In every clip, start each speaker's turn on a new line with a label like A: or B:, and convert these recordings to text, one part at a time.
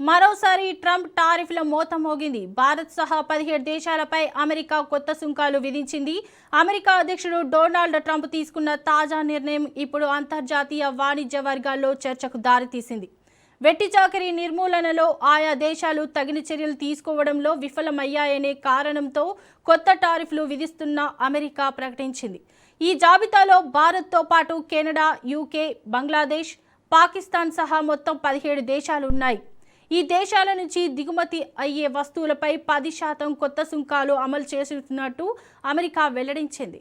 A: మరోసారి ట్రంప్ టారిఫ్ల మోత మోగింది. భారత్ సహా 17 దేశాలపై అమెరికా కొత్త సుంకాలు విధించింది. అమెరికా అధ్యక్షుడు డొనాల్డ్ ట్రంప్ తీసుకున్న తాజా నిర్ణయం ఇప్పుడు అంతర్జాతీయ వాణిజ్య వర్గాల్లో చర్చకు దారితీసింది. వెట్టి చాకిరీ నిర్మూలనలో ఆయా దేశాలు తగిన చర్యలు తీసుకోవడంలో విఫలమయ్యాయనే కారణంతో కొత్త టారిఫ్లు విధిస్తున్న అమెరికా ప్రకటించింది. ఈ జాబితాలో భారత్తో పాటు కెనడా, యూకే, బంగ్లాదేశ్, పాకిస్తాన్ సహా మొత్తం 17 దేశాలు ఉన్నాయి. ఈ దేశాల నుంచి దిగుమతి అయ్యే వస్తువులపై 10% కొత్త సుంకాలు అమలు చేస్తున్నట్టు అమెరికా వెల్లడించింది.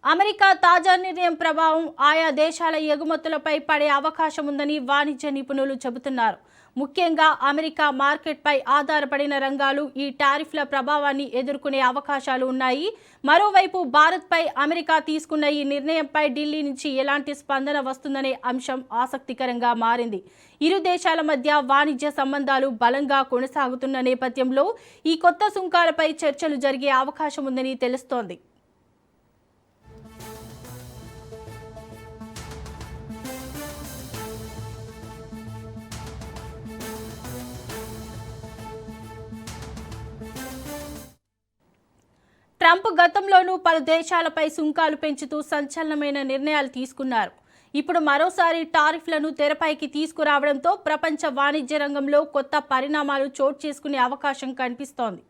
A: అమెరికా తాజా నిర్ణయం ప్రభావం ఆయా దేశాల ఎగుమతులపై పడే అవకాశం ఉందని వాణిజ్య నిపుణులు చెబుతున్నారు. ముఖ్యంగా అమెరికా మార్కెట్పై ఆధారపడిన రంగాలు ఈ టారిఫ్ల ప్రభావాన్ని ఎదుర్కొనే అవకాశాలు ఉన్నాయి. మరోవైపు భారత్పై అమెరికా తీసుకున్న ఈ నిర్ణయంపై ఢిల్లీ నుంచి ఎలాంటి స్పందన వస్తుందనే అంశం ఆసక్తికరంగా మారింది. ఇరు దేశాల మధ్య వాణిజ్య సంబంధాలు బలంగా కొనసాగుతున్న నేపథ్యంలో ఈ కొత్త సుంకాలపై చర్చలు జరిగే అవకాశం ఉందని తెలుస్తోంది. ట్రంప్ గతంలోనూ పలు దేశాలపై సుంకాలు పెంచుతూ సంచలనమైన నిర్ణయాలు తీసుకున్నారు. ఇప్పుడు మరోసారి టారిఫ్లను తెరపైకి తీసుకురావడంతో ప్రపంచ వాణిజ్య రంగంలో కొత్త పరిణామాలు చోటు చేసుకునే అవకాశం కనిపిస్తోంది.